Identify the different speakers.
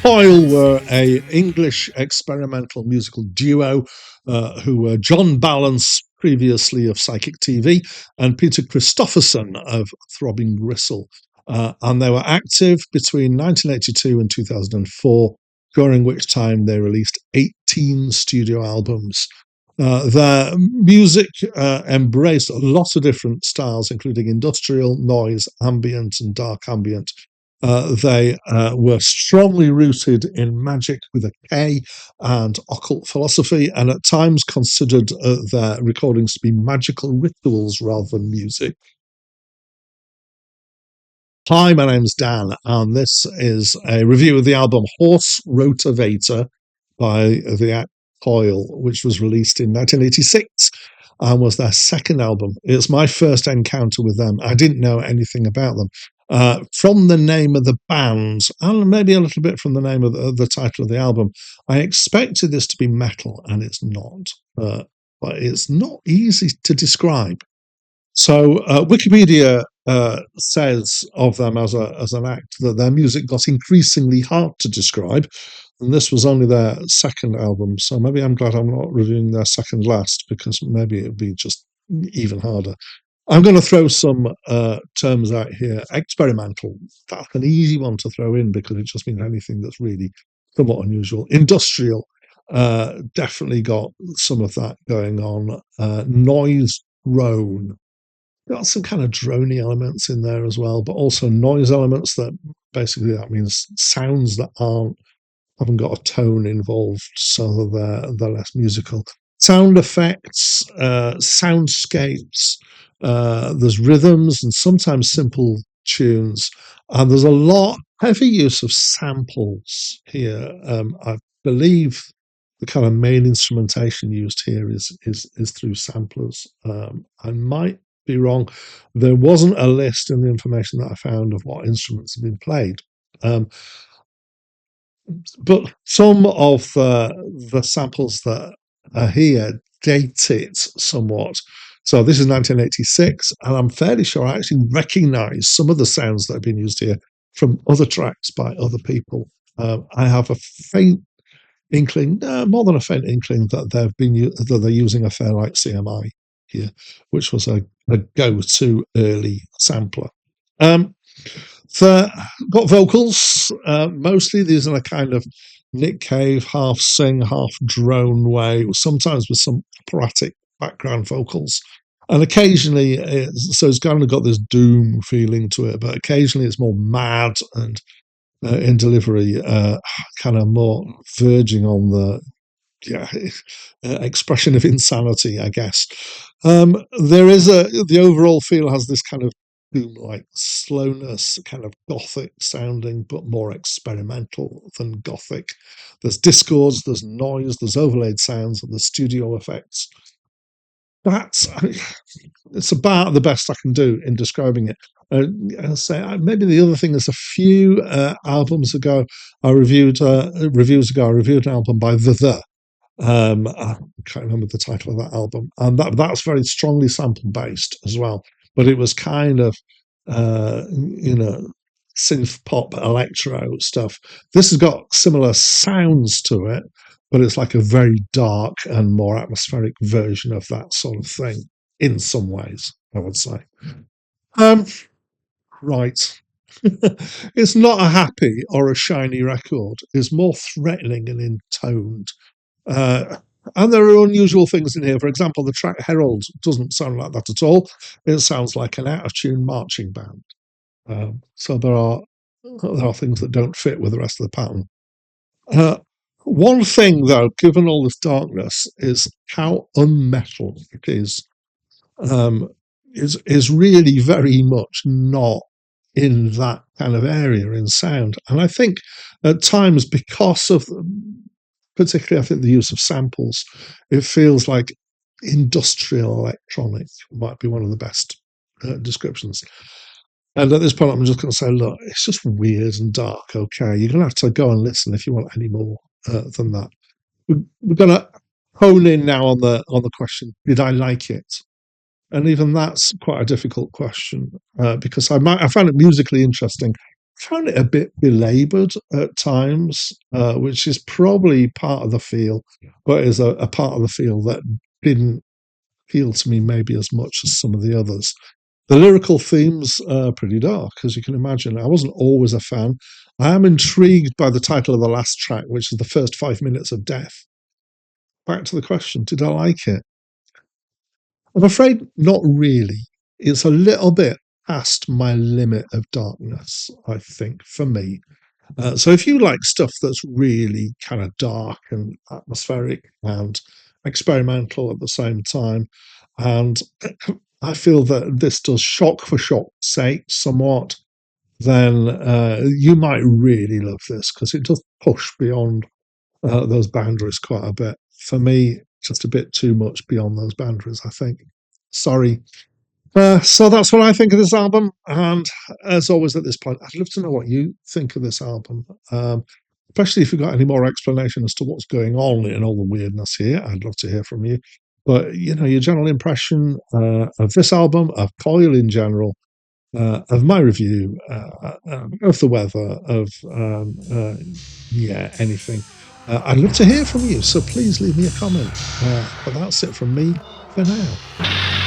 Speaker 1: Coil were a English experimental musical duo who were John Balance, previously of Psychic TV, and Peter Christopherson of Throbbing Gristle. And they were active between 1982 and 2004, during which time they released 18 studio albums. Their music embraced a lot of different styles, including industrial, noise, ambient, and dark ambient. They were strongly rooted in magic with a K and occult philosophy, and at times considered their recordings to be magical rituals rather than music. Hi, my name's Dan, and this is a review of the album Horse Rotorvator by the act Coil, which was released in 1986 and was their second album. It's my first encounter with them. I didn't know anything about them. From the name of the band, and maybe a little bit from the name of the title of the album, I expected this to be metal, and it's not. But it's not easy to describe. So Wikipedia says of them as an act that their music got increasingly hard to describe, and this was only their second album. So maybe I'm glad I'm not reviewing their second last, because maybe it'd be just even harder. I'm going to throw some terms out here. Experimental, that's an easy one to throw in because it just means anything that's really somewhat unusual. Industrial, definitely got some of that going on. Noise drone, got some kind of drony elements in there as well, but also noise elements that basically that means sounds that haven't got a tone involved, so they're less musical. Sound effects, soundscapes, there's rhythms and sometimes simple tunes, and there's a lot heavy use of samples here. I believe the kind of main instrumentation used here is through samplers. I might be wrong. There wasn't a list in the information that I found of what instruments have been played. But some of the samples that are here date it somewhat. So this is 1986, and I'm fairly sure I actually recognise some of the sounds that have been used here from other tracks by other people. I have a faint inkling, more than a faint inkling, that that they're using a Fairlight CMI here, which was a go-to early sampler. Got vocals, mostly these in a kind of Nick Cave, half sing, half drone way, sometimes with some operatic background vocals. And occasionally, so it's kind of got this doom feeling to it, but occasionally it's more mad and in delivery, kind of more verging on the expression of insanity, I guess. There is the overall feel has this kind of doom-like slowness, kind of gothic sounding, but more experimental than gothic. There's discords, there's noise, there's overlaid sounds, and there's studio effects. It's about the best I can do in describing it. I'll say maybe the other thing is a few albums ago, I reviewed an album by I can't remember the title of that album, and that's very strongly sample based as well. But it was kind of, synth pop electro stuff. This has got similar sounds to it, but it's like a very dark and more atmospheric version of that sort of thing in some ways, I would say. Um, right. It's not a happy or a shiny record. It's more threatening and intoned. And there are unusual things in here. For example, the track Herald doesn't sound like that at all. It sounds like an out-of-tune marching band. So there are things that don't fit with the rest of the pattern. One thing, though, given all this darkness, is how unmetal it is. Is really very much not in that kind of area in sound. And I think at times, because of particularly I think the use of samples, it feels like industrial electronic might be one of the best descriptions. And at this point, I'm just going to say, look, it's just weird and dark. Okay, you're going to have to go and listen if you want any more than that. We're going to hone in now on the question: did I like it? And even that's quite a difficult question because I found it musically interesting found it a bit belabored at times, which is probably part of the feel, but is a part of the feel that didn't feel to me maybe as much as some of the others. The lyrical themes are pretty dark, as you can imagine. I wasn't always a fan. I am intrigued by the title of the last track, which is the first 5 minutes of death. Back to the question, did I like it? I'm afraid not really. It's a little bit past my limit of darkness, I think, for me. So if you like stuff that's really kind of dark and atmospheric and experimental at the same time, and I feel that this does shock for shock's sake somewhat, then you might really love this because it does push beyond those boundaries quite a bit. For me, just a bit too much beyond those boundaries, I think. Sorry. So that's what I think of this album. And as always at this point, I'd love to know what you think of this album. Especially if you've got any more explanation as to what's going on in all the weirdness here. I'd love to hear from you. But, you know, your general impression of this album, of Coil in general, of my review, of the weather, of, yeah, anything. I'd love to hear from you. So please leave me a comment. But that's it from me for now.